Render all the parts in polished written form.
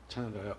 찬양가요.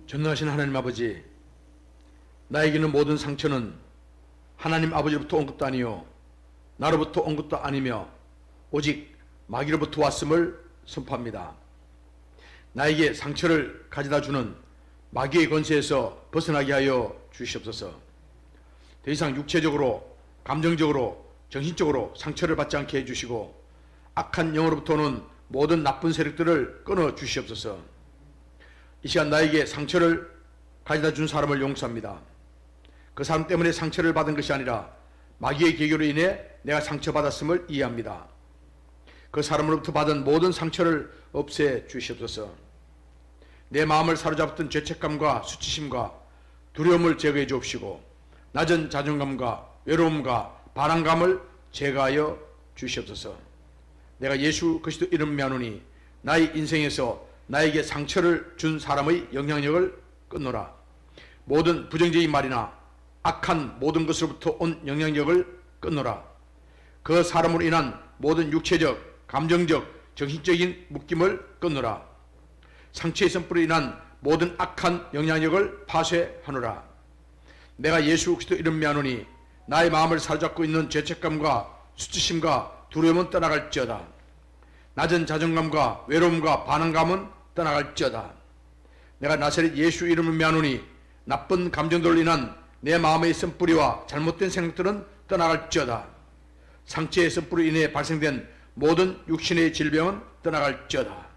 전능하신 하나님 아버지, 나에게는 모든 상처는 하나님 아버지로부터 온 것도 아니요 나로부터 온 것도 아니며 오직 마귀로부터 왔음을 선포합니다. 나에게 상처를 가져다 주는 마귀의 권세에서 벗어나게 하여 주시옵소서. 더 이상 육체적으로, 감정적으로, 정신적으로 상처를 받지 않게 해주시고 악한 영으로부터 오는 모든 나쁜 세력들을 끊어 주시옵소서. 이 시간 나에게 상처를 가져다 준 사람을 용서합니다. 그 사람 때문에 상처를 받은 것이 아니라 마귀의 계교로 인해 내가 상처받았음을 이해합니다. 그 사람으로부터 받은 모든 상처를 없애 주시옵소서. 내 마음을 사로잡았던 죄책감과 수치심과 두려움을 제거해 주옵시고 낮은 자존감과 외로움과 반항감을 제거하여 주시옵소서. 내가 예수 그리스도 이름 명하노니 나의 인생에서 나에게 상처를 준 사람의 영향력을 끊노라. 모든 부정적인 말이나 악한 모든 것으로부터 온 영향력을 끊노라. 그 사람으로 인한 모든 육체적, 감정적, 정신적인 묶임을 끊노라. 상처의 선불로 인한 모든 악한 영향력을 파쇄하노라. 내가 예수 그리스도 이름 명하노니 나의 마음을 사로잡고 있는 죄책감과 수치심과 두려움은 떠나갈지어다. 낮은 자존감과 외로움과 반항감은 떠나갈지어다. 내가 나사렛 예수 이름을 명하노니 나쁜 감정들로 인한 내 마음의 쓴뿌리와 잘못된 생각들은 떠나갈지어다. 상처의 쓴뿌리로 인해 발생된 모든 육신의 질병은 떠나갈지어다.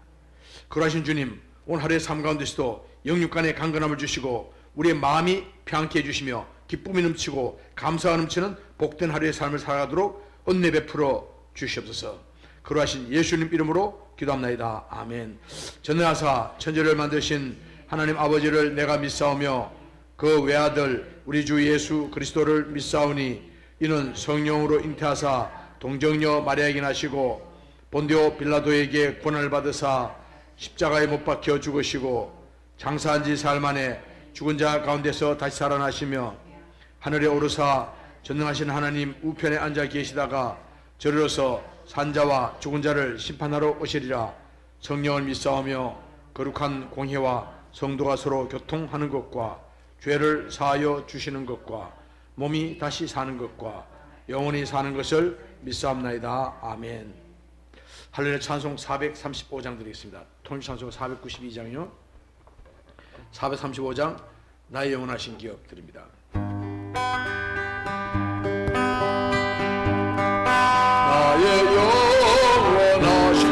그러하신 주님, 오늘 하루의 삶 가운데서도 영육간의 강건함을 주시고 우리의 마음이 평안케 해주시며 기쁨이 넘치고 감사가 넘치는 복된 하루의 삶을 살아가도록 은혜 베풀어 주시옵소서. 그러하신 예수님 이름으로 기도합나이다. 아멘. 전능하사 천지를 만드신 하나님 아버지를 내가 믿사오며 그 외아들 우리 주 예수 그리스도를 믿사오니 이는 성령으로 잉태하사 동정녀 마리아에게 나시고 본디오 빌라도에게 고난을 받으사 십자가에 못 박혀 죽으시고 장사한 지 사흘 만에 죽은 자 가운데서 다시 살아나시며 하늘에 오르사 전능하신 하나님 우편에 앉아 계시다가 저리로서 산자와 죽은 자를 심판하러 오시리라. 성령을 믿사오며 거룩한 공회와 성도가 서로 교통하는 것과 죄를 사하여 주시는 것과 몸이 다시 사는 것과 영원히 사는 것을 믿사옵나이다. 아멘. 할렐루야. 찬송 435장 드리겠습니다. 통일찬송 492장이요 435장 나의 영원하신 기업 드립니다. 나의 영원하신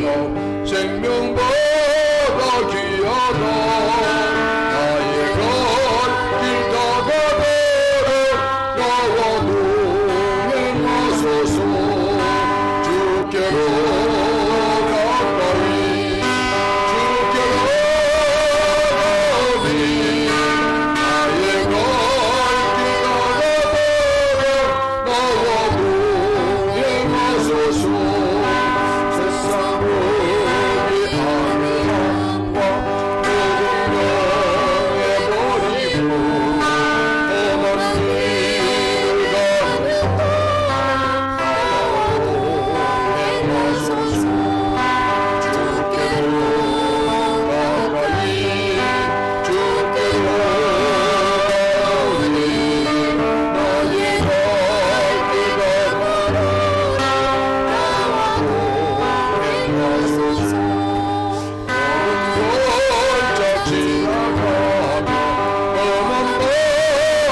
기업 생명보다 귀하다. 나의 갈 길 다가가는 나와 동행하소서. 주께로 가까이 주께로 가까이 나의 갈 길 다가가는 나와 동행하소서. 세상 우리 하나님과 모든 영에 버리고 험한 길을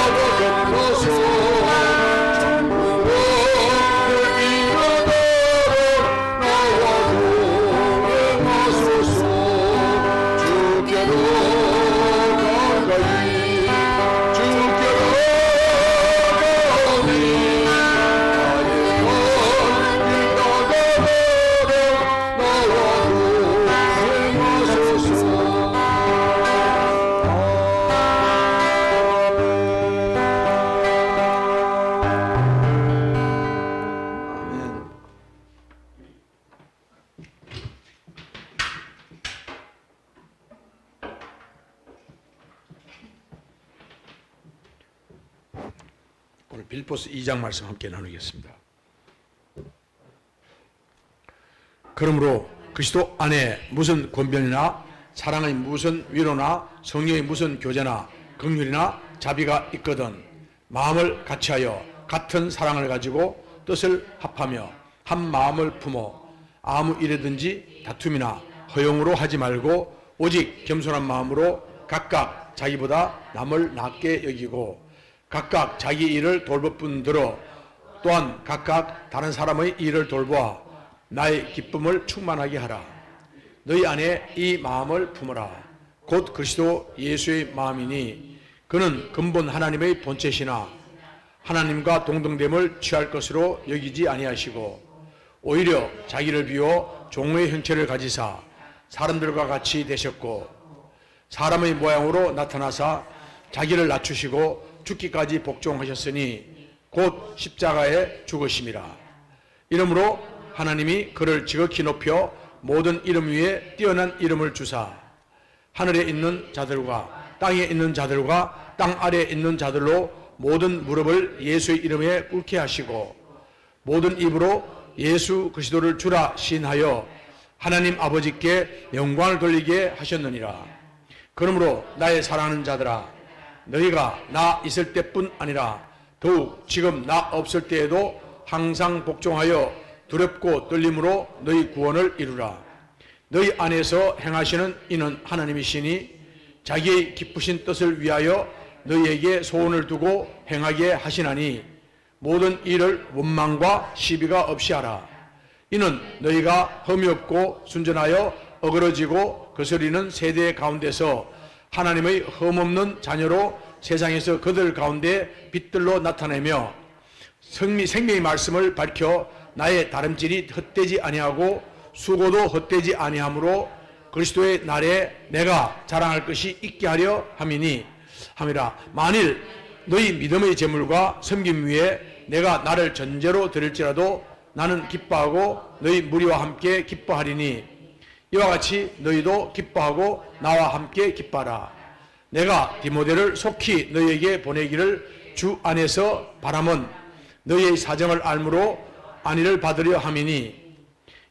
오늘 빌립보서 2장 말씀 함께 나누겠습니다. 그러므로 그리스도 안에 무슨 권변이나 사랑의 무슨 위로나 성령의 무슨 교제나 긍휼이나 자비가 있거든 마음을 같이하여 같은 사랑을 가지고 뜻을 합하며 한 마음을 품어 아무 일이든지 다툼이나 허용으로 하지 말고 오직 겸손한 마음으로 각각 자기보다 남을 낫게 여기고 각각 자기 일을 돌볼 뿐더러 또한 각각 다른 사람의 일을 돌보아 나의 기쁨을 충만하게 하라. 너희 안에 이 마음을 품어라. 곧 그리스도 예수의 마음이니 그는 근본 하나님의 본체시나 하나님과 동등됨을 취할 것으로 여기지 아니하시고 오히려 자기를 비워 종의 형체를 가지사 사람들과 같이 되셨고 사람의 모양으로 나타나사 자기를 낮추시고 죽기까지 복종하셨으니 곧 십자가에 죽으심이라. 이러므로 하나님이 그를 지극히 높여 모든 이름 위에 뛰어난 이름을 주사 하늘에 있는 자들과 땅에 있는 자들과 땅 아래에 있는 자들로 모든 무릎을 예수의 이름에 꿇게 하시고 모든 입으로 예수 그리스도를 주라 시인하여 하나님 아버지께 영광을 돌리게 하셨느니라. 그러므로 나의 사랑하는 자들아, 너희가 나 있을 때뿐 아니라 더욱 지금 나 없을 때에도 항상 복종하여 두렵고 떨림으로 너희 구원을 이루라. 너희 안에서 행하시는 이는 하나님이시니 자기의 기쁘신 뜻을 위하여 너희에게 소원을 두고 행하게 하시나니 모든 일을 원망과 시비가 없이 하라. 이는 너희가 흠이 없고 순전하여 어그러지고 거스리는 세대 가운데서 하나님의 흠없는 자녀로 세상에서 그들 가운데 빛들로 나타내며 생명의 말씀을 밝혀 나의 다름질이 헛되지 아니하고 수고도 헛되지 아니하므로 그리스도의 날에 내가 자랑할 것이 있게 하려 함이라. 만일 너희 믿음의 제물과 섬김 위에 내가 나를 전제로 드릴지라도 나는 기뻐하고 너희 무리와 함께 기뻐하리니 이와 같이 너희도 기뻐하고 나와 함께 기뻐하라. 내가 디모데를 속히 너희에게 보내기를 주 안에서 바람은 너희의 사정을 알므로 안위를 받으려 함이니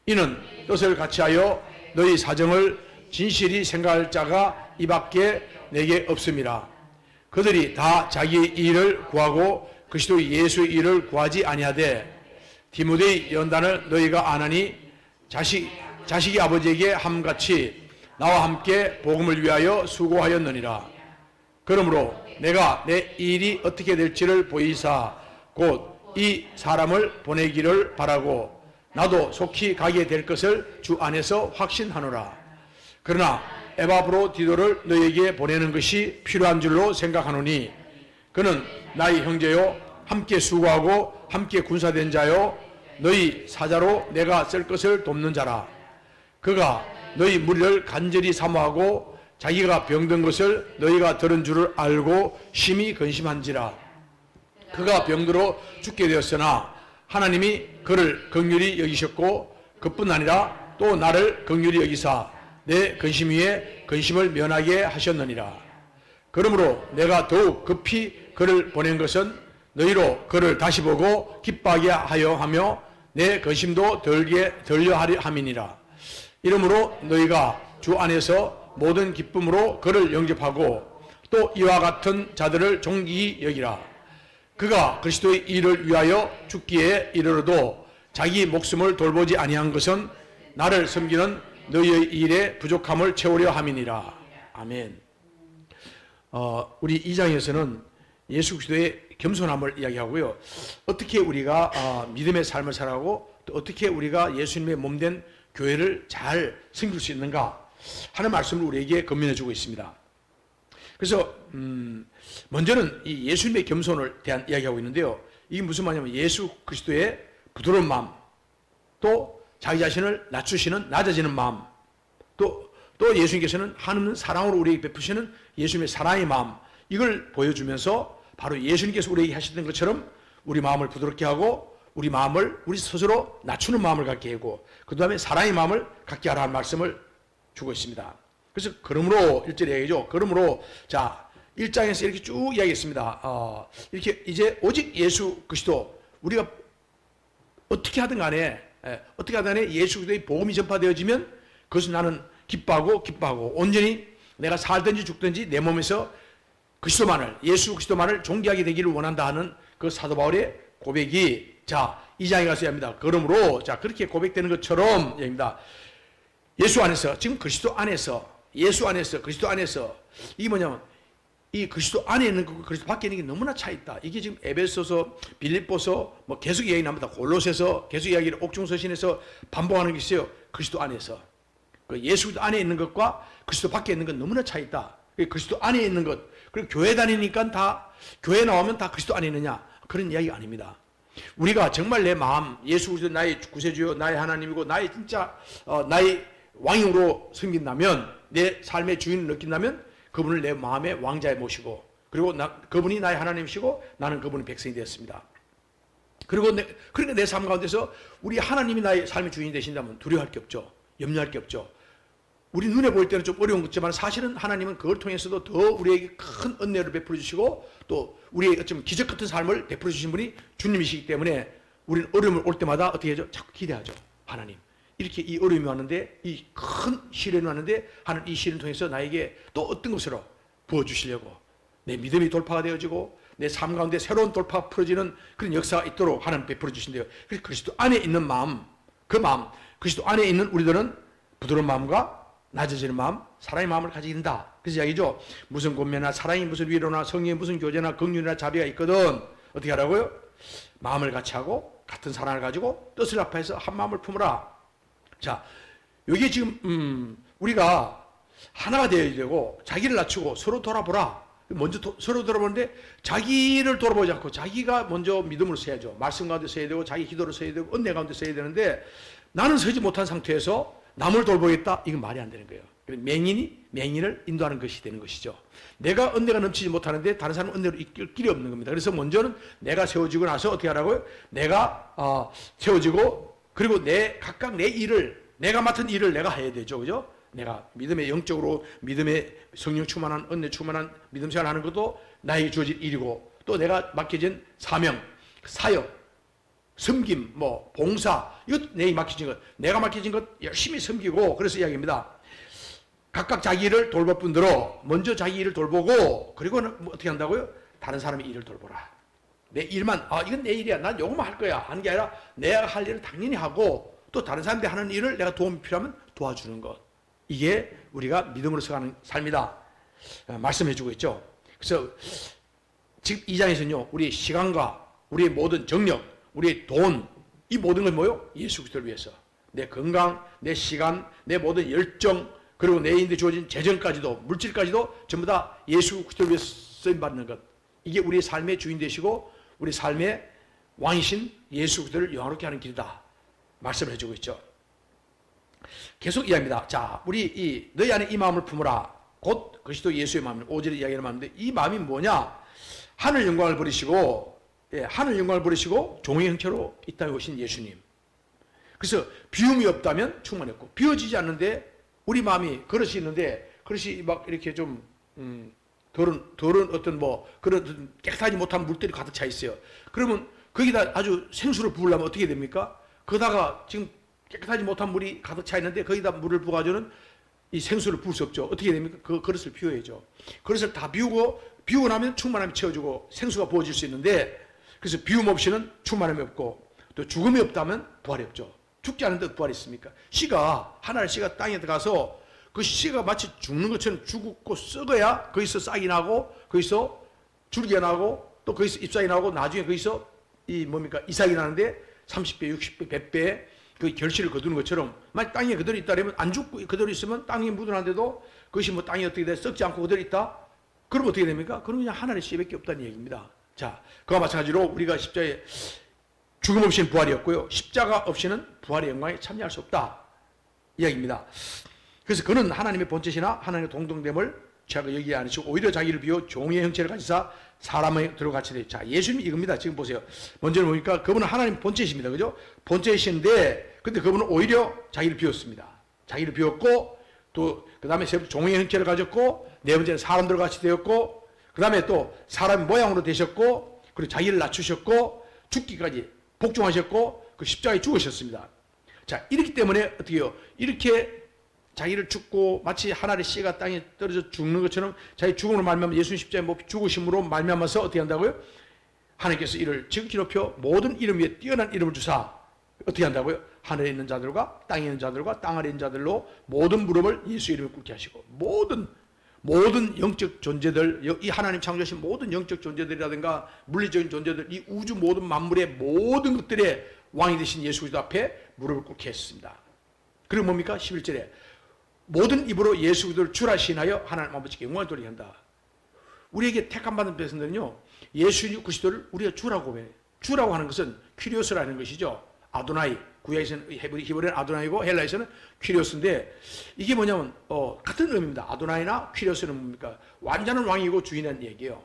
이는 뜻을 같이하여 너희 사정을 진실히 생각할 자가 이밖에 내게 없음이라. 그들이 다 자기의 일을 구하고 그리스도 예수의 일을 구하지 아니하되 디모데의 연단을 너희가 아나니 자식이 아버지에게 함같이 나와 함께 복음을 위하여 수고하였느니라. 그러므로 내가 내 일이 어떻게 될지를 보이사 곧 이 사람을 보내기를 바라고 나도 속히 가게 될 것을 주 안에서 확신하노라. 그러나 에바브로디도를 너희에게 보내는 것이 필요한 줄로 생각하노니 그는 나의 형제요 함께 수고하고 함께 군사된 자요 너희 사자로 내가 쓸 것을 돕는 자라. 그가 너희 무리를 간절히 사모하고 자기가 병든 것을 너희가 들은 줄을 알고 심히 근심한지라. 그가 병들어 죽게 되었으나 하나님이 그를 긍휼히 여기셨고 그뿐 아니라 또 나를 긍휼히 여기사 내 근심 위에 근심을 면하게 하셨느니라. 그러므로 내가 더욱 급히 그를 보낸 것은 너희로 그를 다시 보고 기뻐하게 하여 하며 내 근심도 덜려 하려 함이니라. 이러므로 너희가 주 안에서 모든 기쁨으로 그를 영접하고 또 이와 같은 자들을 존귀히 여기라. 그가 그리스도의 일을 위하여 죽기에 이르러도 자기 목숨을 돌보지 아니한 것은 나를 섬기는 너희의 일에 부족함을 채우려 함이니라. 아멘. 우리 2장에서는 예수 그리스도의 겸손함을 이야기하고요. 어떻게 우리가 믿음의 삶을 살아가고 또 어떻게 우리가 예수님의 몸된 교회를 잘 섬길 수 있는가 하는 말씀을 우리에게 건면해 주고 있습니다. 그래서 먼저는 이 예수님의 겸손을 대한 이야기하고 있는데요. 이게 무슨 말이냐면 예수 그리스도의 부드러운 마음, 또 자기 자신을 낮추시는 낮아지는 마음, 또 예수님께서는 한없는 사랑으로 우리에게 베푸시는 예수님의 사랑의 마음, 이걸 보여주면서 바로 예수님께서 우리에게 하셨던 것처럼 우리 마음을 부드럽게 하고 우리 마음을 우리 스스로 낮추는 마음을 갖게 하고 그 다음에 사랑의 마음을 갖게 하라는 말씀을 주고 있습니다. 그래서 그러므로 1절에 얘기죠. 그러므로 자 1장에서 이렇게 쭉 이야기했습니다. 이렇게 이제 오직 예수 그리스도 우리가 어떻게 하든 간에 예수 그리스도의 복음이 전파되어지면 그것은 나는 기뻐하고 온전히 내가 살든지 죽든지 내 몸에서 그리스도만을 예수 그리스도만을 존귀하게 되기를 원한다 하는 그 사도 바울의 고백이 자 2장에 가서 합니다. 그러므로 자 그렇게 고백되는 것처럼 얘기입니다. 예수 안에서 지금 그리스도 안에서 예수 안에서 그리스도 안에서 이게 뭐냐면 이 그리스도 안에 있는 거 그리스도 밖에 있는 게 너무나 차이 있다. 이게 지금 에베소서, 빌립보서 뭐 계속 이야기 납니다. 골로새서 계속 이야기를 옥중서신에서 반복하는 게 있어요. 그리스도 안에서 그 예수 안에 있는 것과 그리스도 밖에 있는 건 너무나 차이 있다. 그리스도 안에 있는 것 그리고 교회 다니니까 다 교회 나오면 다 그리스도 안에 있느냐 그런 이야기가 아닙니다. 우리가 정말 내 마음 예수 그리스도 나의 구세주요 나의 하나님이고 나의 진짜 나의 왕으로 섬긴다면 내 삶의 주인을 느낀다면 그분을 내 마음의 왕자에 모시고 그리고 그분이 나의 하나님이시고 나는 그분의 백성이 되었습니다. 그러니까 내 삶 가운데서 우리 하나님이 나의 삶의 주인이 되신다면 두려워할 게 없죠. 염려할 게 없죠. 우리 눈에 보일 때는 좀 어려운 것지만 사실은 하나님은 그걸 통해서도 더 우리에게 큰 은혜를 베풀어 주시고 또 우리의 어쩌면 기적 같은 삶을 베풀어 주신 분이 주님이시기 때문에 우리는 어려움을 올 때마다 어떻게 하죠? 자꾸 기대하죠. 하나님. 이렇게 이 어려움이 왔는데, 이 큰 시련이 왔는데, 하나님 이 시련을 통해서 나에게 또 어떤 것으로 부어주시려고 내 믿음이 돌파가 되어지고 내 삶 가운데 새로운 돌파 풀어지는 그런 역사가 있도록 하나님 베풀어 주신대요. 그래서 그리스도 안에 있는 마음, 그 마음, 그리스도 안에 있는 우리들은 부드러운 마음과 낮아지는 마음, 사랑의 마음을 가지게 된다. 그래서 이야기죠. 무슨 권면이나 사랑이 무슨 위로나 성령의 무슨 교제나 긍휼이나 자비가 있거든. 어떻게 하라고요? 마음을 같이 하고 같은 사랑을 가지고 뜻을 합해서 한 마음을 품으라. 자, 여기 지금 우리가 하나가 되어야 되고 자기를 낮추고 서로 돌아보라. 먼저 서로 돌아보는데 자기를 돌아보지 않고 자기가 먼저 믿음으로 서야죠. 말씀 가운데 서야 되고 자기 기도로 서야 되고 은혜 가운데 서야 되는데 나는 서지 못한 상태에서 남을 돌보겠다? 이건 말이 안 되는 거예요. 맹인이 맹인을 인도하는 것이 되는 것이죠. 내가 은혜가 넘치지 못하는데 다른 사람은 은혜로 이끌 길이 없는 겁니다. 그래서 먼저는 내가 세워지고 나서 어떻게 하라고요? 내가 세워지고 그리고 각각 내 일을 내가 맡은 일을 내가 해야 되죠. 그죠? 내가 믿음의 영적으로 믿음의 성령 충만한 은혜 충만한 믿음 생활을 하는 것도 나에게 주어진 일이고 또 내가 맡겨진 사명, 사역, 섬김, 봉사 이것 내게 맡겨진 것 내가 맡겨진 것 열심히 섬기고 그래서 이야기입니다. 각각 자기 일을 돌볼 뿐더러 먼저 자기 일을 돌보고 그리고는 어떻게 한다고요? 다른 사람의 일을 돌보라. 내 일만 이건 내 일이야 난 요것만 할 거야 하는 게 아니라 내가 할 일을 당연히 하고 또 다른 사람들이 하는 일을 내가 도움이 필요하면 도와주는 것. 이게 우리가 믿음으로 서가는 삶이다. 말씀해 주고 있죠. 그래서 지금 2장에서는요. 우리의 시간과 우리의 모든 정력, 우리의 돈, 이 모든 건 뭐요? 예수 그리스도를 위해서. 내 건강, 내 시간, 내 모든 열정, 그리고 내 인데 주어진 재정까지도, 물질까지도 전부 다 예수 그리스도를 위해서 쓰임받는 것. 이게 우리의 삶의 주인 되시고 우리 삶의 왕이신 예수 그리스도를 영화롭게 하는 길이다. 말씀을 해주고 있죠. 계속 이야기합니다. 자, 우리 너희 안에 이 마음을 품으라. 곧 그리스도 예수의 마음입니다. 5절에 이야기하는 마음인데 이 마음이 뭐냐? 하늘 영광을 버리시고 하늘 영광을 버리시고 종의 형체로 이 땅에 오신 예수님. 그래서 비움이 없다면 충만했고 비워지지 않는데 우리 마음이 그릇이 있는데 그릇이 막 이렇게 좀 더러운 어떤 그런 깨끗하지 못한 물들이 가득 차 있어요. 그러면 거기다 아주 생수를 부으려면 어떻게 됩니까? 거기다가 지금 깨끗하지 못한 물이 가득 차 있는데 거기다 물을 부어가지고는 이 생수를 부을 수 없죠. 어떻게 됩니까? 그 그릇을 비워야죠. 그릇을 다 비우고 나면 충만함이 채워지고 생수가 부어질 수 있는데 그래서 비움 없이는 충만함이 없고 또 죽음이 없다면 부활이 없죠. 죽지 않은데 부활이 있습니까? 하나의 씨가 땅에 들어가서 그 씨가 마치 죽는 것처럼 죽고 썩어야 거기서 싹이 나고 거기서 줄기가 나고 또 거기서 잎사귀 나고 나중에 거기서 이삭이 나는데 30배, 60배, 100배 그 결실을 거두는 것처럼 만약 땅에 그대로 있다 그러면 안 죽고 그대로 있으면 땅이 묻어난데도 그것이 땅이 어떻게 돼 썩지 않고 그대로 있다? 그럼 어떻게 됩니까? 그럼 그냥 하나의 씨밖에 없다는 얘기입니다. 자, 그와 마찬가지로 우리가 십자가에 죽음 없이는 부활이 없고요. 십자가 없이는 부활의 영광에 참여할 수 없다. 이야기입니다. 그래서 그는 하나님의 본체시나 하나님의 동등됨을 제가 여기 아니시고 오히려 자기를 비워 종의 형체를 가지사 사람의 들어같이 돼. 자, 예수님이 이겁니다. 지금 보세요. 먼저는 보니까 그분은 하나님 본체이십니다. 그죠? 본체이신데 근데 그분은 오히려 자기를 비웠습니다. 자기를 비웠고 또 그 다음에 종의 형체를 가졌고 네 번째는 사람들과 같이 되었고 그 다음에 또 사람 모양으로 되셨고 그리고 자기를 낮추셨고 죽기까지 복종하셨고 그 십자가에 죽으셨습니다. 자, 이렇기 때문에 어떻게 해요? 이렇게 자기를 죽고 마치 하나의 씨가 땅에 떨어져 죽는 것처럼 자기 죽음으로 말미암아 예수님 십자가에 죽으심으로 말미암아서 어떻게 한다고요? 하나님께서 이를 지극히 높여 모든 이름 위에 뛰어난 이름을 주사 어떻게 한다고요? 하늘에 있는 자들과 땅에 있는 자들과 땅 아래 있는 자들로 모든 무릎을 예수 이름에 꿇게 하시고 모든 영적 존재들 이 하나님 창조하신 모든 영적 존재들이라든가 물리적인 존재들 이 우주 모든 만물의 모든 것들의 왕이 되신 예수 그리스도 앞에 무릎을 꿇게 했습니다. 그리고 뭡니까? 11절에 모든 입으로 예수 그리스도를 주라 시인하여 하나님 아버지께 영광을 돌리게 한다. 우리에게 택함받은 백성들은요 예수 그리스도를 우리가 주라고 해. 주라고 하는 것은 퀴리오스라는 것이죠. 아도나이, 구약에서는 히브리어는 아도나이고 헬라에서는 퀴리오스인데 이게 뭐냐면 같은 의미입니다. 아도나이나 퀴리오스는 뭡니까? 완전한 왕이고 주인이라는 얘기예요.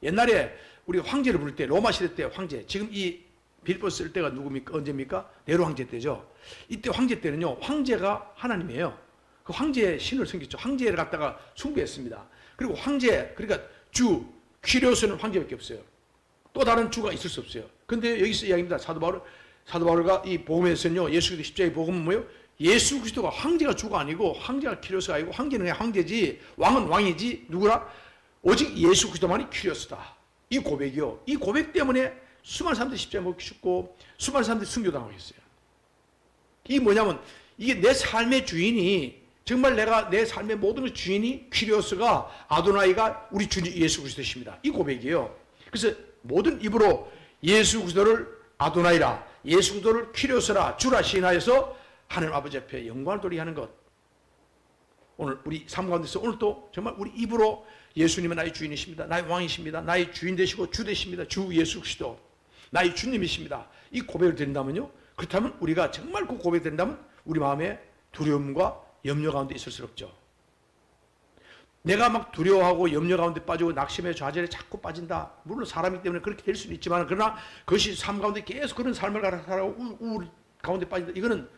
옛날에 우리가 황제를 부를 때 로마 시대 때 황제 지금 이 빌립보서 쓸 때가 누굽니까? 언제입니까? 네로 황제 때죠. 이때 황제 때는요, 황제가 하나님이에요. 그 황제의 신을 섬겼죠. 황제를 갖다가 숭배했습니다. 그리고 황제, 그러니까 주, 퀴리오스는 황제밖에 없어요. 또 다른 주가 있을 수 없어요. 근데 여기서 이야기입니다. 사도 바울가 이 복음에서는요, 예수 그리스도 십자가의 복음은 뭐예요? 예수 그리스도가 황제가 주가 아니고, 황제가 퀴리오스가 아니고, 황제는 그냥 황제지, 왕은 왕이지, 누구나? 오직 예수 그리스도만이 퀴리오스다. 이 고백이요. 이 고백 때문에 수많은 사람들이 십자가에 못 죽고, 수많은 사람들이 순교당하고 있어요. 이게 뭐냐면, 이게 내 삶의 주인이, 정말 내가 내 삶의 모든 주인이 퀴리오스가, 아도나이가 우리 주님 예수 그리스도십니다. 이 고백이에요. 그래서 모든 입으로 예수 그리스도를 아도나이라, 예수 그리스도를 퀴리오스라, 주라 시인하여서 하나님 아버지 앞에 영광을 돌리게 하는 것. 오늘 우리 삶 가운데서 오늘도 정말 우리 입으로 예수님은 나의 주인이십니다. 나의 왕이십니다. 나의 주인 되시고 주 되십니다. 주 예수 그리스도. 나의 주님이십니다. 이 고백을 드린다면요. 그렇다면 우리가 정말 그 고백이 된다면 우리 마음에 두려움과 염려 가운데 있을 수 없죠. 내가 막 두려워하고 염려 가운데 빠지고 낙심에 좌절에 자꾸 빠진다. 물론 사람이기 때문에 그렇게 될 수는 있지만, 그러나 그것이 삶 가운데 계속 그런 삶을 살아가고 우울 가운데 빠진다. 이거는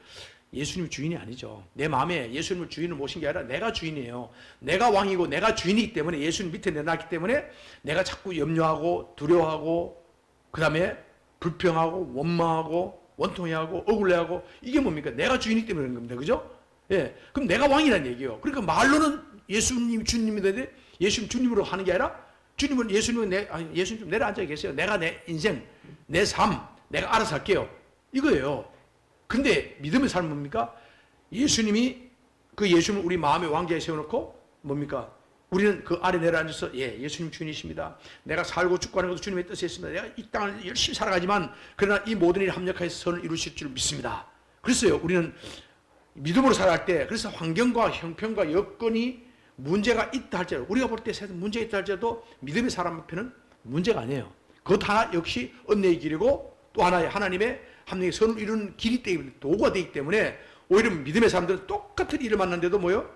예수님 주인이 아니죠. 내 마음에 예수님을 주인을 모신 게 아니라 내가 주인이에요. 내가 왕이고 내가 주인이기 때문에, 예수님 밑에 내놨기 때문에 내가 자꾸 염려하고 두려워하고 그 다음에 불평하고 원망하고 원통해하고 억울해하고, 이게 뭡니까? 내가 주인이기 때문에 그런 겁니다. 그죠? 예. 그럼 내가 왕이라는 얘기예요. 그러니까 말로는 예수님 주님이 되는데, 예수님 주님으로 하는 게 아니라, 주님은 예수님은 예수님 좀 내려앉아 계세요. 내가 내 인생, 내 삶, 내가 알아서 할게요. 이거예요. 근데 믿음의 삶은 뭡니까? 예수님이, 그 예수님을 우리 마음의 왕자에 세워놓고 뭡니까? 우리는 그 아래 내려앉아서, 예, 예수님 주인이십니다. 내가 살고 죽고 하는 것도 주님의 뜻이 있습니다. 내가 이 땅을 열심히 살아가지만 그러나 이 모든 일이 합력하여서 선을 이루실 줄 믿습니다. 그랬어요. 우리는 믿음으로 살아갈 때, 그래서 환경과 형편과 여건이 문제가 있다 할지라도, 우리가 볼 때 세상 문제가 있다 할지라도 믿음의 사람 앞에는 문제가 아니에요. 그것 하나 역시 은혜의 길이고, 또 하나의 하나님의 합력의 선을 이루는 길이 때문에, 도구가 되기 때문에, 오히려 믿음의 사람들은 똑같은 일을 만났는데도 뭐요?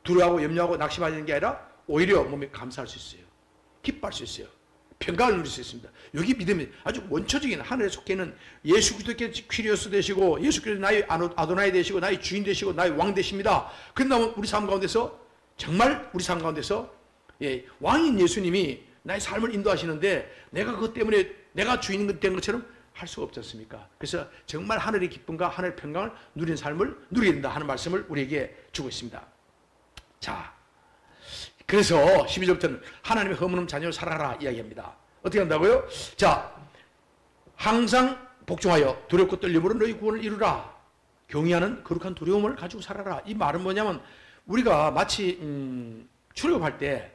두려워하고 염려하고 낙심하는 게 아니라 오히려 몸에 감사할 수 있어요. 기뻐할 수 있어요. 평강을 누릴 수 있습니다. 여기 믿음이 아주 원초적인 하늘에 속해 있는 예수 그리스도께 퀴리오스 되시고, 예수 그리스도 나의 아도나이 되시고, 나의 주인 되시고, 나의 왕 되십니다. 그런다면 우리 삶 가운데서, 정말 우리 삶 가운데서, 예, 왕인 예수님이 나의 삶을 인도하시는데, 내가 그것 때문에 내가 주인 된 것처럼 할 수가 없지 않습니까? 그래서 정말 하늘의 기쁨과 하늘의 평강을 누리는 삶을 누리게 된다 하는 말씀을 우리에게 주고 있습니다. 자, 그래서 12절부터는 하나님의 허물없는 자녀로 살아라 이야기합니다. 어떻게 한다고요? 자, 항상 복종하여 두렵고 떨림으로 너희 구원을 이루라. 경외하는 거룩한 두려움을 가지고 살아라. 이 말은 뭐냐면, 우리가 마치 출애굽할 때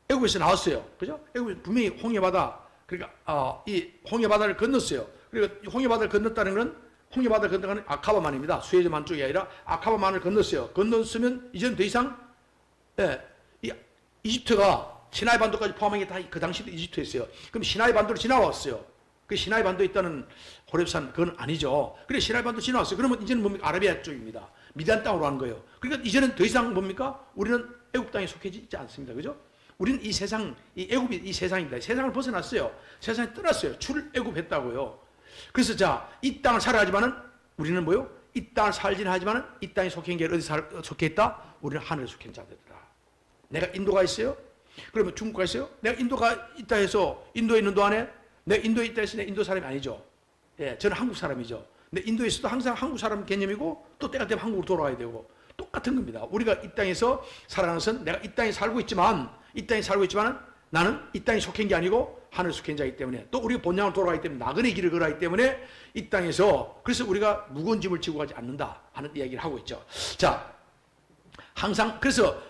애굽에서 나왔어요. 그죠? 애굽 분명히 홍해바다, 그러니까 이 홍해바다를 건넜어요. 그러니까 홍해바다를 건넜다는 건, 홍해바다를 건너가는 아카바만입니다. 수에즈만 쪽이 아니라 아카바만을 건넜어요. 건넜으면 이제는 더 이상, 예, 이 이집트가 시나이 반도까지 포함한 게 다 그 당시도 이집트였어요. 그럼 시나이 반도를 지나왔어요. 그 시나이 반도에 있다는 호렙산, 그건 아니죠. 그래, 시나이 반도 지나왔어요. 그러면 이제는 뭡니까? 아라비아 쪽입니다. 미디안 땅으로 가는 거예요. 그러니까 이제는 더 이상 뭡니까? 우리는 애굽 땅에 속해지지 않습니다. 그죠? 우리는 이 세상, 이 애굽이 이 세상입니다. 세상을 벗어났어요. 세상에 떠났어요. 출애굽했다고요. 그래서 자, 이 땅을 살아가지만은 우리는 뭐요? 이 땅을 살지는 하지만은 이 땅에 속해 있는 게 어디 속해 있다? 우리는 하늘에 속해 있는 자들이다. 내가 인도가 있어요? 그러면 중국가 있어요? 내가 인도가 있다 해서 인도에 있는 동안에 내가 인도에 있다 해서 내 인도 사람이 아니죠. 예, 저는 한국 사람이죠. 근데 인도에 있어도 항상 한국 사람 개념이고, 또 때가 되면 한국으로 돌아와야 되고, 똑같은 겁니다. 우리가 이 땅에서 살아가는 것은, 내가 이 땅에 살고 있지만 나는 이 땅에 속한 게 아니고 하늘에 속한 자이기 때문에, 또 우리가 본향으로 돌아가기 때문에 나그네 길을 걸어가기 때문에 이 땅에서, 그래서 우리가 무거운 짐을 지고 가지 않는다 하는 이야기를 하고 있죠. 자, 항상 그래서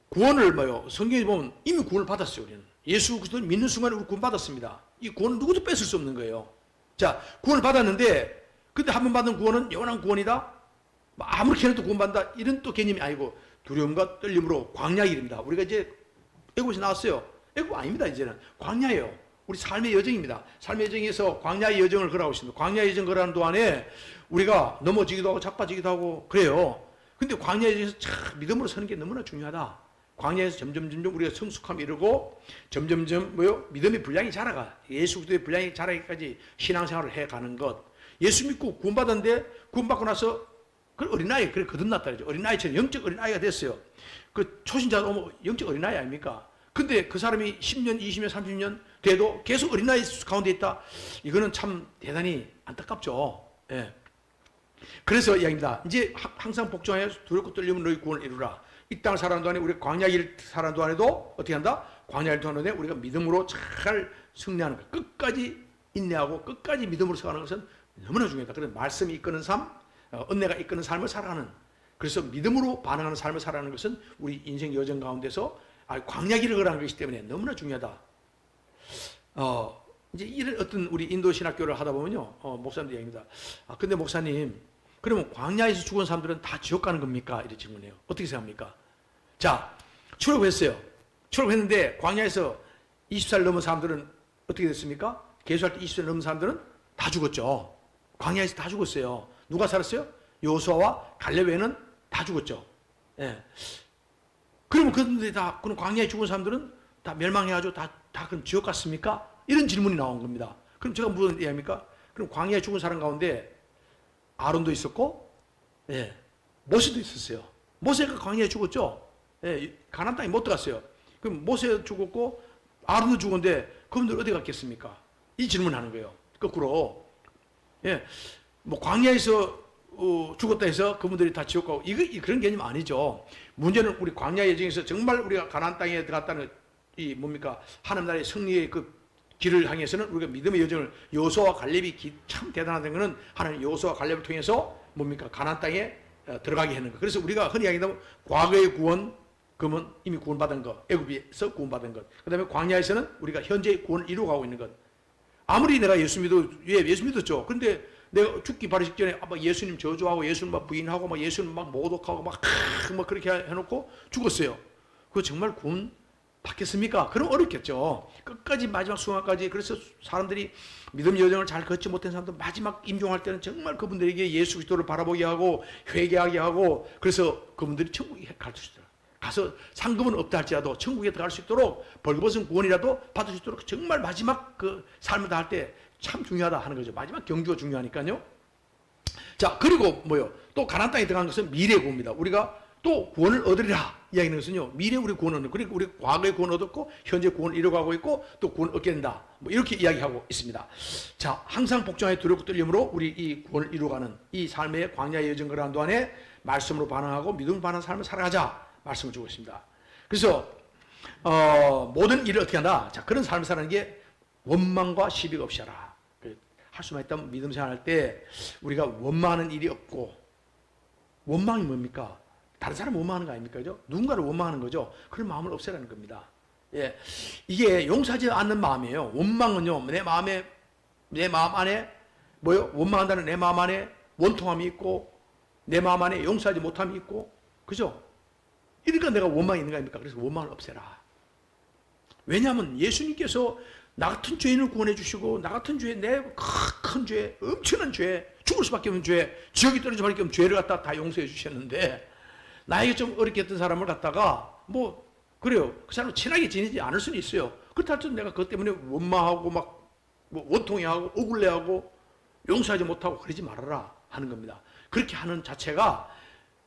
구원을 성경에 보면 이미 구원을 받았어요. 우리는 예수 그리스도를 믿는 순간에 우리 구원 받았습니다. 이 구원은 누구도 뺏을 수 없는 거예요. 자, 구원을 받았는데, 근데 한 번 받은 구원은 영원한 구원이다, 아무렇게 해도 구원받는다, 이런 또 개념이 아니고, 두려움과 떨림으로 광야의 길입니다. 우리가 이제 애굽에서 나왔어요. 애굽 아닙니다. 이제는 광야예요. 우리 삶의 여정입니다. 삶의 여정에서 광야의 여정을 걸어가고 있습니다. 광야의 여정 걸어가는 동안에 우리가 넘어지기도 하고 자빠지기도 하고 그래요. 근데 광야의 여정에서 참 믿음으로 서는 게 너무나 중요하다. 광야에서 점점 우리가 성숙함 이루고 점점점 믿음의 분량이 자라가 예수 그리스도의 분량이 자라기까지 신앙생활을 해가는 것. 예수 믿고 구원받았는데 구원받고 나서 그 어린아이 그래 거듭났다 그러죠. 어린아이처럼 영적 어린아이가 됐어요. 그 초신자도 영적 어린아이 아닙니까? 근데 그 사람이 10년, 20년, 30년 돼도 계속 어린아이 가운데 있다. 이거는 참 대단히 안타깝죠. 예. 그래서 이야기입니다. 이제 항상 복종하여 두렵고 떨림은 너희 구원을 이루라. 이 땅을 살아가는 동안에 우리가 광야길 살아가는 동안에도 어떻게 한다? 광야길 동안에 우리가 믿음으로 잘 승리하는 것. 끝까지 인내하고 끝까지 믿음으로 살아가는 것은 너무나 중요하다. 그래서 말씀이 이끄는 삶, 은혜가 이끄는 삶을 살아가는. 그래서 믿음으로 반응하는 삶을 살아가는 것은 우리 인생 여정 가운데서 광야길을 걸어가는 것이기 때문에 너무나 중요하다. 이제 이런 어떤 우리 인도 신학교를 하다 보면요, 목사님들 얘기합니다. 근데 목사님, 그러면 광야에서 죽은 사람들은 다 지옥 가는 겁니까? 이렇게 질문해요. 어떻게 생각합니까? 자, 출애굽했어요. 출애굽했는데 광야에서 20살 넘은 사람들은 어떻게 됐습니까? 계수할 때 20살 넘은 사람들은 다 죽었죠. 광야에서 다 죽었어요. 누가 살았어요? 여호수아와 갈렙 외에는 다 죽었죠. 예. 그러면 그런데 다 그럼 광야에 죽은 사람들은 다 멸망해가지고 다 그럼 지옥 갔습니까? 이런 질문이 나온 겁니다. 그럼 제가 무슨 얘기합니까? 그럼 광야에 죽은 사람 가운데 아론도 있었고, 예, 모세도 있었어요. 모세가 광야에 죽었죠. 예, 가나안 땅에 못 들어갔어요. 그럼 모세 죽었고 아론도 죽었는데 그분들 어디 갔겠습니까? 이 질문하는 거예요. 거꾸로. 예, 뭐 광야에서 죽었다 해서 그분들이 다 지옥 가고 이거 그런 개념 아니죠. 문제는 우리 광야 여정에서 정말 우리가 가나안 땅에 들어갔다는 이 뭡니까? 하나님 나라의 승리의 그 길을 향해서는 우리가 믿음의 여정을 여호수아와 갈렙이 참 대단하다는 것은 하나님 여호수아와 갈렙을 통해서 뭡니까? 가나안 땅에 들어가게 하는 거. 그래서 우리가 흔히 이야기하면 과거의 구원, 그러면 이미 구원받은 것, 애굽에서 구원받은 것. 그다음에 광야에서는 우리가 현재의 구원을 이루어가고 있는 것. 아무리 내가 예수 믿었죠. 근데 내가 죽기 바로 직전에 막 예수님 저주하고 예수님 막 부인하고 막 예수님 막 모독하고 막 그렇게 해놓고 죽었어요. 그거 정말 구원 받겠습니까? 그럼 어렵겠죠. 끝까지 마지막 순간까지. 그래서 사람들이 믿음 여정을 잘 걷지 못한 사람들 마지막 임종할 때는 정말 그분들에게 예수 그리스도를 바라보게 하고 회개하게 하고 그래서 그분들이 천국에 갈 수 있도록 가서 상급은 없다 할지라도 천국에 들어갈 수 있도록 벌거벗은 구원이라도 받을 수 있도록 정말 마지막 그 삶을 다할 때 참 중요하다 하는 거죠. 마지막 경주가 중요하니까요. 자, 그리고 뭐요? 또 가나안 땅에 들어간 것은 미래 구원입니다. 우리가 또 구원을 얻으리라 이야기하는 것은요, 미래 우리 구원을 얻는, 그리고 우리 과거에 구원 얻었고 현재 구원을 이뤄가고 있고 또 구원을 얻게 된다, 뭐 이렇게 이야기하고 있습니다. 자, 항상 복종하여 두렵고 떨림으로 우리 이 구원을 이루어가는 이 삶의 광야의 여정 걸어가는 동안에 말씀으로 반응하고 믿음으로 반응하는 삶을 살아가자 말씀을 주고 있습니다. 그래서 모든 일을 어떻게 한다? 자, 그런 삶을 사는 게 원망과 시비가 없이 하라. 할 수만 있다면 믿음 생활할 때 우리가 원망하는 일이 없고, 원망이 뭡니까? 다른 사람 원망하는 거 아닙니까? 그죠? 누군가를 원망하는 거죠. 그런 마음을 없애라는 겁니다. 예. 이게 용서하지 않는 마음이에요. 원망은요, 내 마음 안에, 뭐요? 원망한다는 내 마음 안에 원통함이 있고, 내 마음 안에 용서하지 못함이 있고, 그죠? 이러니까 내가 원망이 있는 거 아닙니까? 그래서 원망을 없애라. 왜냐하면 예수님께서 나 같은 죄인을 구원해 주시고, 나 같은 죄, 내 큰 죄, 엄청난 죄, 죽을 수밖에 없는 죄, 지옥이 떨어질 수밖에 없는 죄를 갖다 다 용서해 주셨는데, 나에게 좀 어렵게 했던 사람을 갖다가 뭐 그래요, 그 사람 친하게 지내지 않을 수는 있어요. 그렇다 해도 내가 그것 때문에 원망하고 막 뭐 원통해하고 억울해하고 용서하지 못하고 그러지 말아라 하는 겁니다. 그렇게 하는 자체가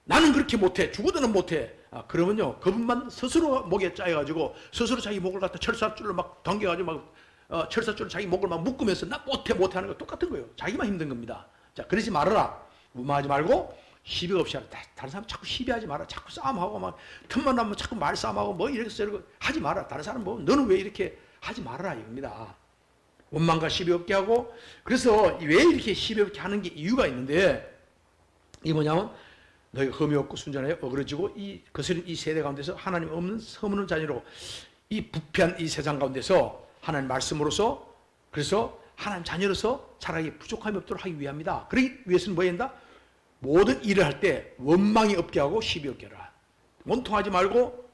나는 그렇게 못해, 죽어도는 못해, 그러면요 그분만 스스로 목에 짜여가지고 스스로 자기 목을 갖다 철사줄로 막 당겨가지고 막 철사줄로 자기 목을 막 묶으면서 나 못해 하는 거 똑같은 거예요. 자기만 힘든 겁니다. 자, 그러지 말아라. 무마하지 말고 시비 없이 하라. 다른 사람 자꾸 시비하지 마라. 자꾸 싸움하고 막 틈만 나면 자꾸 말싸움하고 뭐 이렇게 저렇게 하지 마라. 다른 사람 뭐 너는 왜 이렇게 하지 말아라 이겁니다. 원망과 시비 없게 하고. 그래서 왜 이렇게 시비 없게 하는 게 이유가 있는데, 이 뭐냐면 너희가 흠이 없고 순전하여 어그러지고 이 거스린 이 세대 가운데서 하나님 없는 서무는 자녀로 이 부패한 이 세상 가운데서 하나님 말씀으로서, 그래서 하나님 자녀로서 살아가기 부족함이 없도록 하기 위함이다. 그러기 위해서는 뭐 해야 한다? 모든 일을 할 때 원망이 없게 하고 시비 없게 하라. 원통하지 말고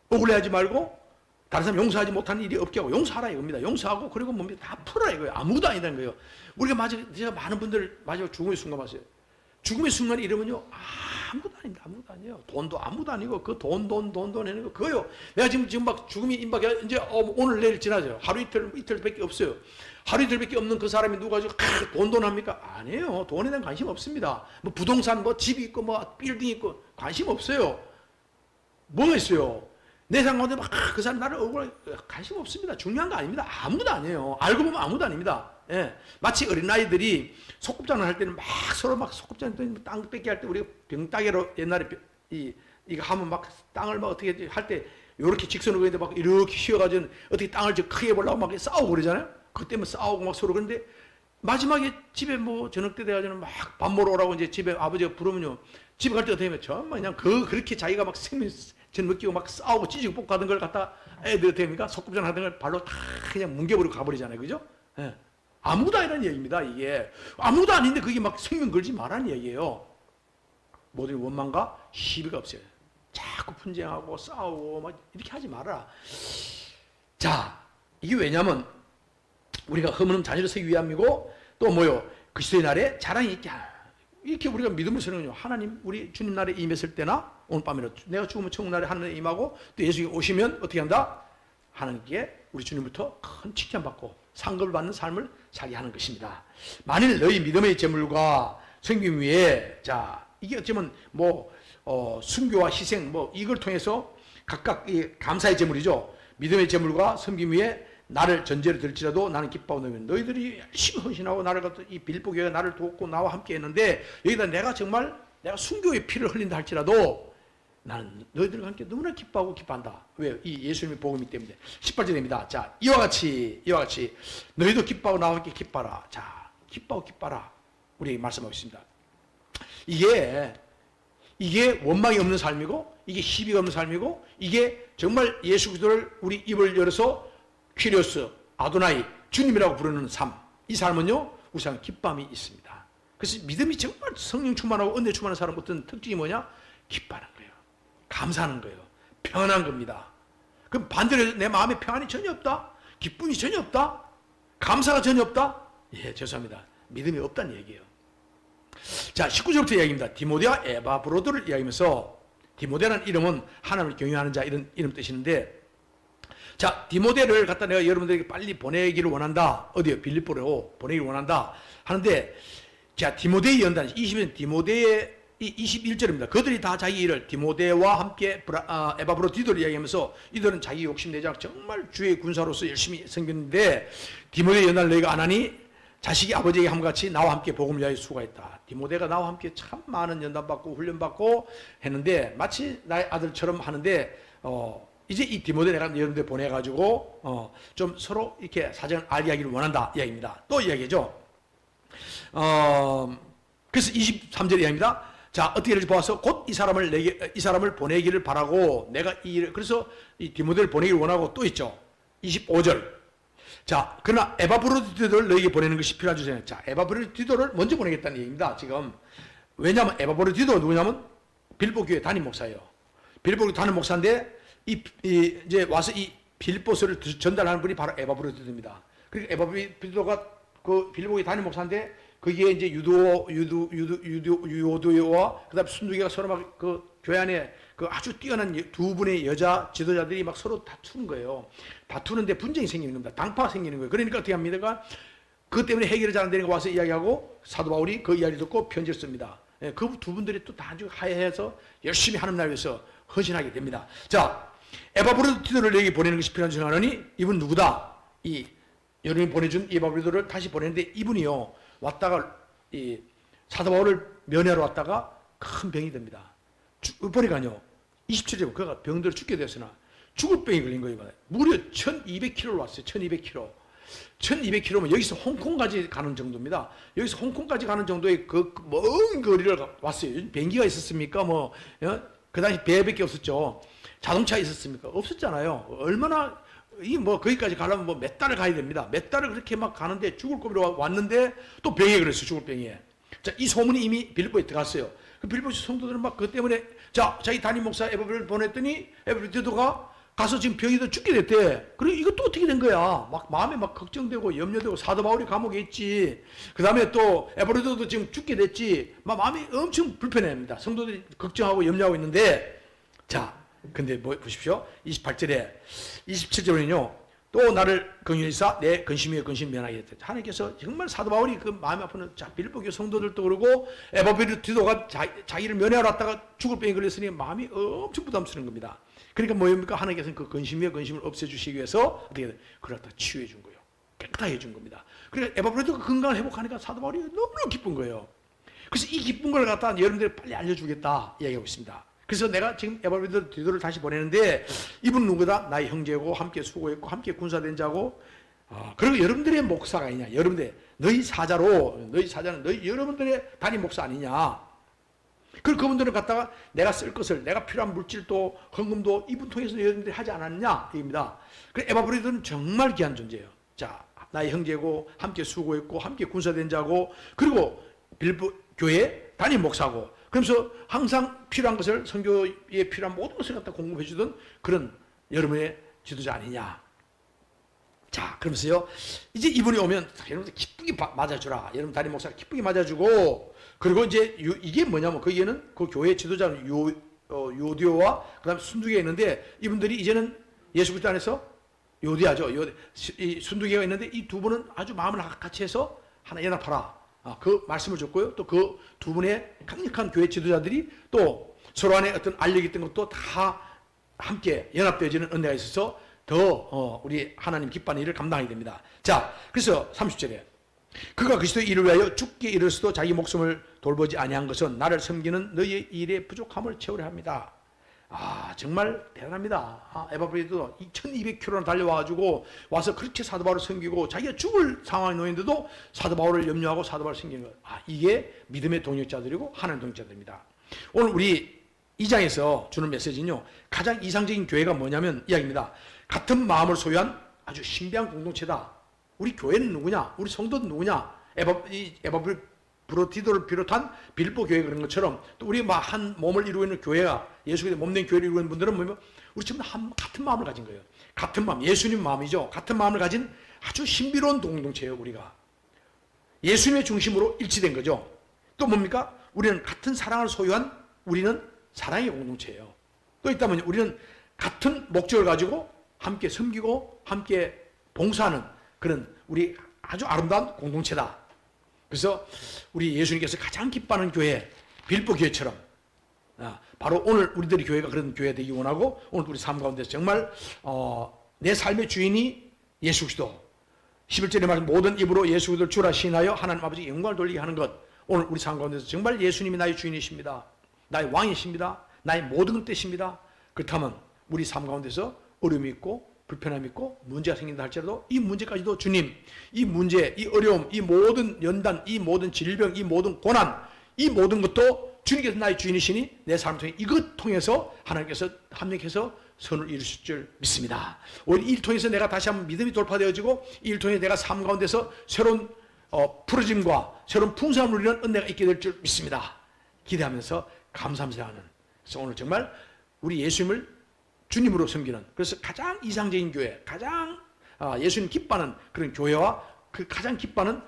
억울해하지 말고 다른 사람 용서하지 못하는 일이 없게 하고 용서하라 이겁니다. 용서하고 그리고 뭡니까? 다 풀어라 이거예요. 아무것도 아니라는 거예요. 우리가 제가 많은 분들 마지막 죽음의 순간 봤어요. 죽음의 순간에 이러면요, 아무것도 아닙니다. 아무것도 아니에요. 돈도 아무것도 아니고, 그 돈 내는 거, 그거요. 내가 지금 막 죽음이 임박해, 이제 오늘 내일 지나죠. 하루 이틀밖에 없어요. 하루 이틀밖에 없는 그 사람이 누가 지고 돈 합니까? 아니에요. 돈에 대한 관심 없습니다. 뭐 부동산, 뭐 집이 있고, 뭐 빌딩 있고, 관심 없어요. 뭐가 있어요? 내 상관에 막 그 사람 나를 억울하게, 관심 없습니다. 중요한 거 아닙니다. 아무도 아니에요. 알고 보면 아무도 아닙니다. 예. 마치 어린아이들이 소꿉장을 할 때는 막 서로 막 소꿉장 땅 뺏기 할 때 우리가 병따개로 옛날에 이거 하면 막 땅을 막 어떻게 할 때 요렇게 직선으로 있는데 막 이렇게 휘어가지고 어떻게 땅을 좀 크게 보려고 막 싸우고 그러잖아요. 그때 뭐 싸우고 막 서로. 그런데 마지막에 집에 뭐 저녁 때 돼가지고 막 밥 먹으러 오라고 이제 집에 아버지가 부르면요. 집에 갈 때 어떻게 하면 정말 그냥 그렇게 자기가 막 생명 느끼고 막 싸우고 찌지고 뽑고 하던 걸 갖다 애들 어떻게 합니까? 소꿉장 하던 걸 발로 다 그냥 뭉개버리고 가버리잖아요. 그죠? 예. 아무도 아니라는 얘기입니다. 이게 아무도 아닌데 그게 막 생명 걸지 말라는 얘기예요. 모든 원망과 시비가 없어요. 자꾸 분쟁하고 싸우고 막 이렇게 하지 말아라. 자, 이게 왜냐면 우리가 허물음 자녀를 세기 위함이고 또 뭐요? 그리스도의 날에 자랑이 있게 이렇게 우리가 믿음을 쓰는군요. 하나님 우리 주님 날에 임했을 때나 오늘 밤에는 내가 죽으면 천국 날에 하늘에 임하고 또 예수님이 오시면 어떻게 한다? 하나님께 우리 주님부터 큰 칭찬받고 상급을 받는 삶을 살게 하는 것입니다. 만일 너희 믿음의 제물과 성김 위에 자 이게 어쩌면 뭐 순교와 희생 뭐 이걸 통해서 각각 이 감사의 제물이죠. 믿음의 제물과 섬김 위에 나를 전제로 들지라도 나는 기뻐하고 너희들이 열심히 헌신하고 나를 갖다 이 빌립보 교회가 나를 돕고 나와 함께 했는데 여기다 내가 정말 내가 순교의 피를 흘린다 할지라도 나는 너희들과 함께 너무나 기뻐하고 기뻐한다. 왜요? 이 예수님의 복음이기 때문에. 18절입니다. 자, 이와 같이 너희도 기뻐하고 나와 함께 기뻐하라. 자, 기뻐하고 기뻐하라. 우리에게 말씀하고 있습니다. 이게 원망이 없는 삶이고 이게 시비가 없는 삶이고 이게 정말 예수 그리스도를 우리 입을 열어서 퀴리오스, 아도나이, 주님이라고 부르는 삶. 이 삶은요, 우리 삶에 기쁨이 있습니다. 그래서 믿음이 정말 성령 충만하고 은혜 충만한 사람 어떤 특징이 뭐냐? 기뻐하는 거예요. 감사하는 거예요. 평안한 겁니다. 그럼 반대로 내 마음에 평안이 전혀 없다? 기쁨이 전혀 없다? 감사가 전혀 없다? 예, 죄송합니다. 믿음이 없다는 얘기예요. 자, 19절부터 이야기입니다. 디모데와 에바브로드를 이야기하면서 디모데라는 이름은 하나님을 경외하는 자 이런 이름 뜻이는데 자, 디모데를 갖다 내가 여러분들에게 빨리 보내기를 원한다. 어디요? 빌립보로 보내기를 원한다. 하는데 자, 디모데의 연단 20년 디모데의 21절입니다. 그들이 다 자기 일을 디모데와 함께 에바브로디도를 이야기하면서 이들은 자기 욕심내지 않고 정말 주의 군사로서 열심히 섬겼는데 디모데의 연단을 너희가 안 하니 자식이 아버지에게 함같이 나와 함께 복음을 위하여 수고했다. 디모데가 나와 함께 참 많은 연단받고 훈련받고 했는데 마치 나의 아들처럼 하는데 이제 이 디모데 내가 여러분들 보내가지고 좀 서로 이렇게 사정을 알게 하기를 원한다 이야기입니다. 또 이야기죠. 그래서 23절 이야기입니다. 자, 어떻게 될지 보아서 곧 이 사람을 보내기를 바라고 내가 그래서 이 디모데를 보내기를 원하고 또 있죠. 25절. 자, 그러나 에바브로디도를 너에게 보내는 것이 필요하죠. 자, 에바브로디도를 먼저 보내겠다는 얘기입니다. 지금 왜냐하면 에바브로디도가 누구냐면 빌립보 교회 담임 목사예요. 빌립보 교회 담임 목사인데 이제 와서 이 빌립보서를 전달하는 분이 바로 에바브로디도입니다. 그러니까 에바브로디도가 그 빌립보 교회 담임 목사인데 거기에 이제 유도와 그다음 순두개가 서로 막 그 교회 안에 그 아주 뛰어난 두 분의 여자 지도자들이 막 서로 다투는 거예요. 다투는데 분쟁이 생기는 겁니다. 당파가 생기는 거예요. 그러니까 어떻게 합니까? 그것 때문에 해결이 잘 안 되는 거 와서 이야기하고 사도 바울이 그 이야기를 듣고 편지를 씁니다. 그 두 분들이 또 아주 하해해서 열심히 하는 날 위해서 헌신하게 됩니다. 자, 에바브로디도를 여기 보내는 것이 필요한 줄 아느니 이분 누구다? 이 여러분이 보내준 에바브로디도를 다시 보내는데 이분이요. 왔다가 이 사도 바울을 면회하러 왔다가 큰 병이 됩니다. 보니까요 27절 그가 병들어 죽게 되었으나 죽을 병이 걸린 거예요. 무려 1200km를 왔어요. 1200km. 1200km면 여기서 홍콩까지 가는 정도입니다. 여기서 홍콩까지 가는 정도의 그 먼 거리를 왔어요. 비행기가 있었습니까? 그 당시 배밖에 없었죠. 자동차 있었습니까? 없었잖아요. 얼마나 거기까지 가려면 몇 달을 가야 됩니다. 몇 달을 그렇게 막 가는데 죽을 거리로 왔는데 또 병에 걸렸어요. 죽을 병에. 자, 이 소문이 이미 빌립보에 들어갔어요. 그 빌립보 성도들은 막 그것 때문에 자, 자기 담임 목사 에바브로디도를 보냈더니 에바브로디도가 가서 지금 병이 죽게 됐대. 그리고 이것도 어떻게 된 거야? 막 마음에 막 걱정되고 염려되고 사도 바울이 감옥에 있지. 그 다음에 또 에베소도도 지금 죽게 됐지. 막 마음이 엄청 불편해합니다. 성도들이 걱정하고 염려하고 있는데, 자, 근데 뭐 보십시오. 28절에 27절에는요. 또 나를 긍휼히사 내 근심 위에 근심 면하게 했다. 하나님께서 정말 사도 바울이 그 마음이 아픈 빌립보 교회 성도들도 그러고 에바브리도가 자기를 면회하러 왔다가 죽을 병에 걸렸으니 마음이 엄청 부담스러운 겁니다. 그러니까 뭐입니까? 하나님께서는 그 근심 위에 근심을 없애주시기 위해서 어떻게 그걸 다 치유해 준 거예요. 깨끗하게 해준 겁니다. 그러니까 에바브리도가 건강을 회복하니까 사도 바울이 너무너무 기쁜 거예요. 그래서 이 기쁜 걸 갖다 여러분들이 빨리 알려주겠다 이야기하고 있습니다. 그래서 내가 지금 에바브리도를 다시 보내는데 이분 누구다? 나의 형제고 함께 수고했고 함께 군사된 자고 그리고 여러분들의 목사가 아니냐. 여러분들 너희 사자는 너희 여러분들의 단임 목사 아니냐. 그리고 그분들을 갖다가 내가 쓸 것을 내가 필요한 물질도 헌금도 이분 통해서 여러분들이 하지 않았냐 입니다. 그 에바브리도는 정말 귀한 존재예요. 자, 나의 형제고 함께 수고했고 함께 군사된 자고 그리고 빌립보 교회 단임 목사고 그러면서 항상 필요한 것을 선교에 필요한 모든 것을 갖다 공급해 주던 그런 여러분의 지도자 아니냐. 자, 그러면서요. 이제 이분이 오면 여러분들 기쁘게 맞아주라. 여러분 단임 목사가 기쁘게 맞아주고 그리고 이제 이게 뭐냐면 거기에는 그 교회 지도자는 요디오와 그다음에 순두개가 있는데 이분들이 이제는 예수 그리스도 안에서 요디아죠. 이 순두개가 있는데 이 두 분은 아주 마음을 같이 해서 하나 연합하라. 그 말씀을 줬고요. 또 그 두 분의 강력한 교회 지도자들이 또 서로 안에 어떤 알력이 있던 것도 다 함께 연합되어지는 은혜가 있어서 더 우리 하나님 기뻐하는 일을 감당하게 됩니다. 자, 그래서 30절에 그가 그리스도의 일을 위하여 죽게 이르러서도 자기 목숨을 돌보지 아니한 것은 나를 섬기는 너희의 일의 부족함을 채우려 합니다. 정말 대단합니다. 에바브리도 2200km나 달려와가지고 와서 그렇게 사도 바울을 섬기고 자기가 죽을 상황에 놓였는데도 사도 바울을 염려하고 사도 바울을 섬기는 것. 이게 믿음의 동역자들이고 하나님의 동역자들입니다. 오늘 우리 2장에서 주는 메시지는요. 가장 이상적인 교회가 뭐냐면 이야기입니다. 같은 마음을 소유한 아주 신비한 공동체다. 우리 교회는 누구냐? 우리 성도는 누구냐? 에바브리도를 비롯한 빌립보 교회 그런 것처럼 또 우리 한 몸을 이루고 있는 교회가 예수 그리스도의 몸된 교회를 이루고 있는 분들은 뭐냐면 우리 전부 같은 마음을 가진 거예요. 같은 마음, 예수님 마음이죠. 같은 마음을 가진 아주 신비로운 공동체예요. 우리가 예수님의 중심으로 일치된 거죠. 또 뭡니까? 우리는 같은 사랑을 소유한 우리는 사랑의 공동체예요. 또 있다면 우리는 같은 목적을 가지고 함께 섬기고 함께 봉사하는 그런 우리 아주 아름다운 공동체다. 그래서 우리 예수님께서 가장 기뻐하는 교회 빌립보 교회처럼 바로 오늘 우리들의 교회가 그런 교회가 되기 원하고 오늘 우리 삶 가운데서 정말 내 삶의 주인이 예수 그리스도 11절에 말한 모든 입으로 예수 그리스도를 주라 시인하여 하나님 아버지 영광을 돌리게 하는 것. 오늘 우리 삶 가운데서 정말 예수님이 나의 주인이십니다. 나의 왕이십니다. 나의 모든 뜻입니다. 그렇다면 우리 삶 가운데서 어려움이 있고 불편함이 있고 문제가 생긴다 할지라도 이 문제까지도 주님, 이 문제, 이 어려움, 이 모든 연단, 이 모든 질병, 이 모든 고난, 이 모든 것도 주님께서 나의 주인이시니 내 삶을 통해 이것 통해서 하나님께서 합력해서 선을 이루실 줄 믿습니다. 오늘 이 일 통해서 내가 다시 한번 믿음이 돌파되어지고 이 일 통해 내가 삶 가운데서 새로운 풀어짐과 새로운 풍성함을 누리는 은혜가 있게 될 줄 믿습니다. 기대하면서 감사하면서 하는. 그래서 오늘 정말 우리 예수님을 주님으로 섬기는 그래서 가장 이상적인 교회, 가장 예수님 기뻐하는 그런 교회와 그 가장 기뻐하는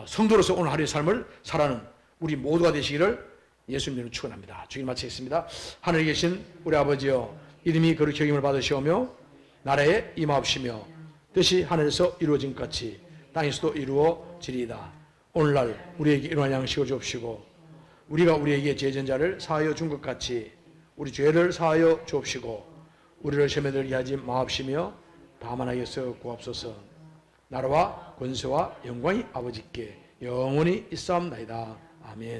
성도로서 오늘 하루의 삶을 살아가는 우리 모두가 되시기를 예수님으로 축원합니다. 주님 마치겠습니다. 하늘에 계신 우리 아버지여 이름이 거룩히 여김을 받으시오며 나라에 임하옵시며 뜻이 하늘에서 이루어진 것 같이 땅에서도 이루어지리이다. 오늘날 우리에게 일용할 양식을 주옵시고 우리가 우리에게 죄진 자를 사하여 준 것 같이 우리 죄를 사하여 주옵시고 우리를 시험에 들게 하지 마옵시며 다만 하여서 구하옵소서. 나라와 권세와 영광이 아버지께 영원히 있사옵나이다. 아멘.